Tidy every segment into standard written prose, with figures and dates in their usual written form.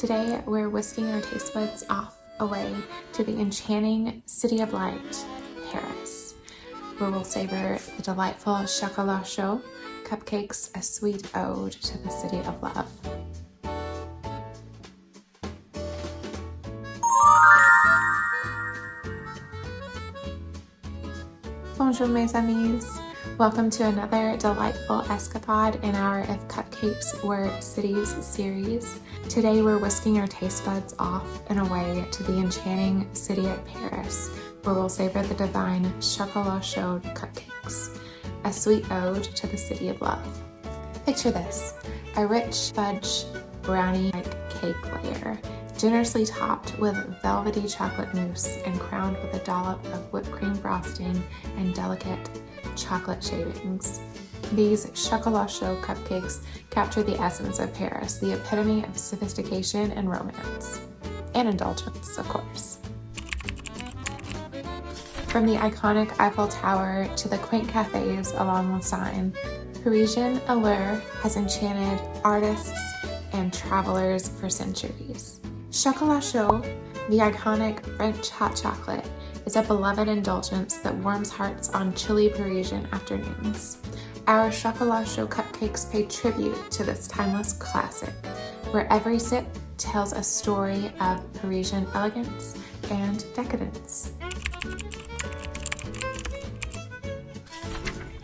Today, we're whisking our taste buds off away to the enchanting city of light, Paris, where we'll savor the delightful Chocolat Chaud, Cupcakes, a sweet ode to the city of love. Bonjour mes amis! Welcome to another delightful escapade in our If Cupcakes Were Cities series. Today we're whisking our taste buds off and away to the enchanting city of Paris, where we'll savor the divine Chocolat Chaud cupcakes, a sweet ode to the city of love. Picture this, a rich fudge brownie-like cake layer, generously topped with velvety chocolate mousse and crowned with a dollop of whipped cream frosting and delicate chocolate shavings. These Chocolat Chaud cupcakes capture the essence of Paris, the epitome of sophistication and romance. And indulgence, of course. From the iconic Eiffel Tower to the quaint cafes along the Seine, Parisian allure has enchanted artists and travelers for centuries. Chocolat Chaud, the iconic French hot chocolate, is a beloved indulgence that warms hearts on chilly Parisian afternoons. Our Chocolat Chaud cupcakes pay tribute to this timeless classic, where every sip tells a story of Parisian elegance and decadence.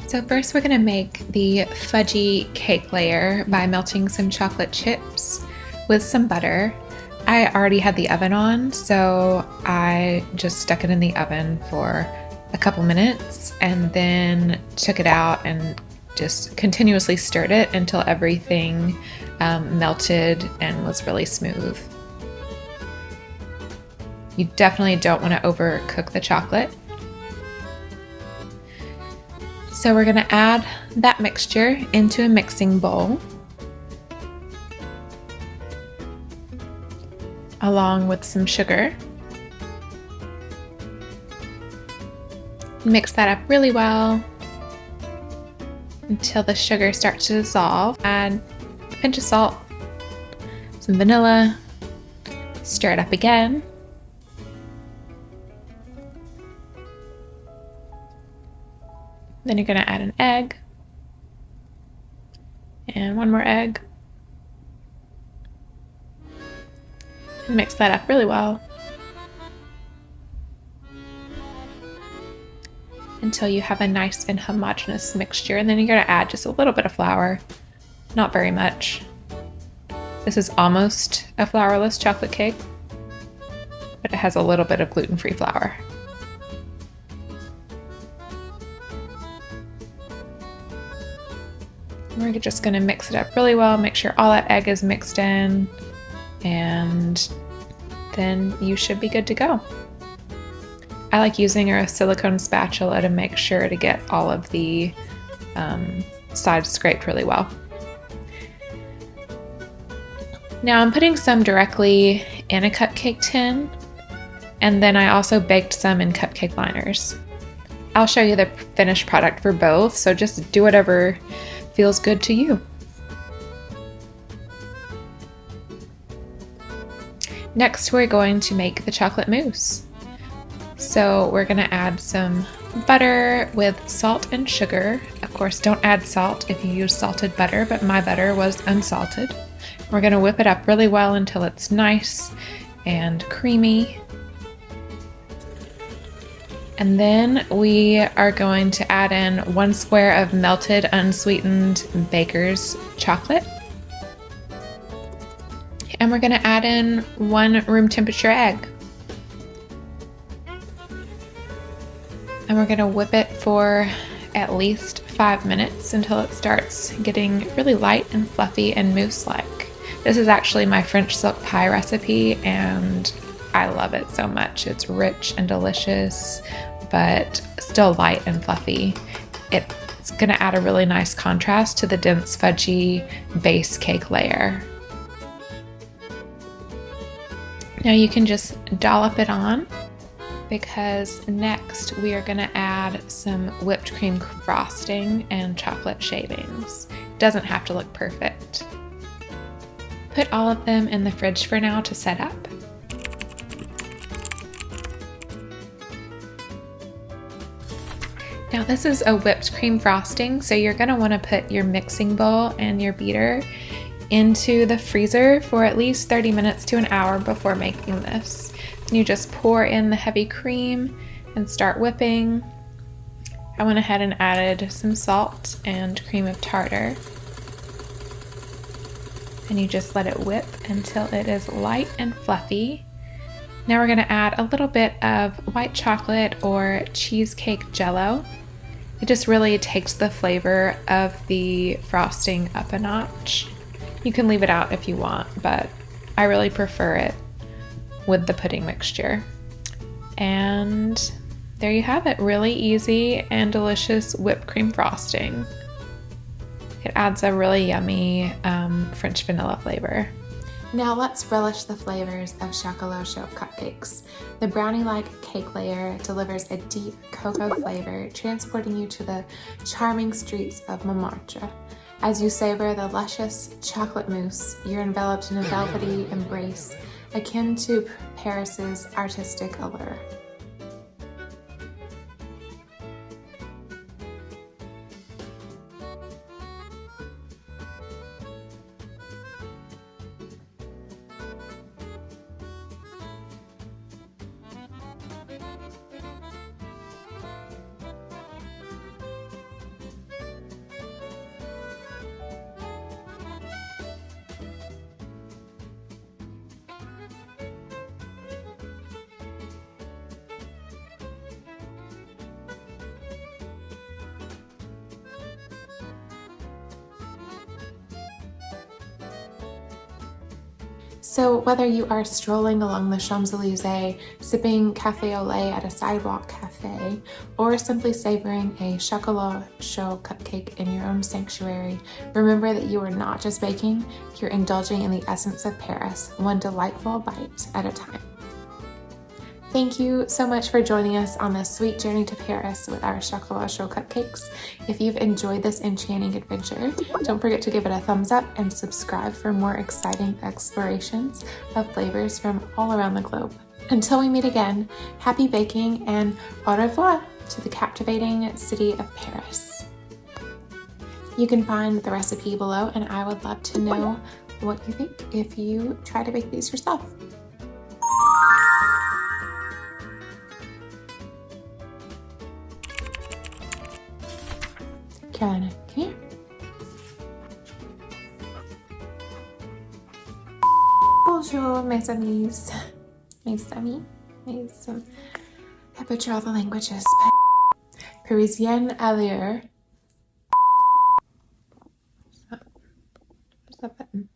So first we're going to make the fudgy cake layer by melting some chocolate chips with some butter. I already had the oven on, so I just stuck it in the oven for a couple minutes and then took it out and just continuously stirred it until everything melted and was really smooth. You definitely don't want to overcook the chocolate. So we're going to add that mixture into a mixing bowl, along with some sugar. Mix that up really well until the sugar starts to dissolve. Add a pinch of salt, some vanilla, stir it up again. Then you're going to add an egg and one more egg. Mix that up really well until you have a nice and homogeneous mixture, and then you're going to add just a little bit of flour, not very much. This is almost a flourless chocolate cake, but it has a little bit of gluten-free flour. We're just going to mix it up really well, make sure all that egg is mixed in, and then you should be good to go. I like using a silicone spatula to make sure to get all of the sides scraped really well. Now I'm putting some directly in a cupcake tin, and then I also baked some in cupcake liners. I'll show you the finished product for both, so just do whatever feels good to you. Next, we're going to make the chocolate mousse. So we're going to add some butter with salt and sugar. Of course, don't add salt if you use salted butter, but my butter was unsalted. We're going to whip it up really well until it's nice and creamy. And then we are going to add in 1 square of melted unsweetened baker's chocolate. And we're going to add in 1 room temperature egg. And we're going to whip it for at least 5 minutes until it starts getting really light and fluffy and mousse-like. This is actually my French silk pie recipe, and I love it so much. It's rich and delicious, but still light and fluffy. It's going to add a really nice contrast to the dense fudgy base cake layer. Now you can just dollop it on, because next we are going to add some whipped cream frosting and chocolate shavings. It doesn't have to look perfect. put all of them in the fridge for now to set up. Now this is a whipped cream frosting, so you're going to want to put your mixing bowl and your beater into the freezer for at least 30 minutes to an hour before making this. You just pour in the heavy cream and start whipping. I went ahead and added some salt and cream of tartar. And you just let it whip until it is light and fluffy. Now we're going to add a little bit of white chocolate or cheesecake jello. It just really takes the flavor of the frosting up a notch. You can leave it out if you want, but I really prefer it with the pudding mixture. And there you have it, really easy and delicious whipped cream frosting. It adds a really yummy French vanilla flavor. Now let's relish the flavors of Chocolat Chaud cupcakes. The brownie-like cake layer delivers a deep cocoa flavor, transporting you to the charming streets of Montmartre. As you savor the luscious chocolate mousse, you're enveloped in a velvety embrace akin to Paris's artistic allure. So whether you are strolling along the Champs-Elysees, sipping cafe au lait at a sidewalk cafe, or simply savoring a Chocolat Chaud cupcake in your own sanctuary, remember that you are not just baking, you're indulging in the essence of Paris, one delightful bite at a time. Thank you so much for joining us on this sweet journey to Paris with our Chocolat Chaud cupcakes. If you've enjoyed this enchanting adventure, don't forget to give it a thumbs up and subscribe for more exciting explorations of flavors from all around the globe. Until we meet again, happy baking and au revoir to the captivating city of Paris. You can find the recipe below, and I would love to know what you think if you try to bake these yourself. Carolina, come here. Bonjour, mes amis. Mes amis. I butcher all the languages, but Parisian allure. Where's that button?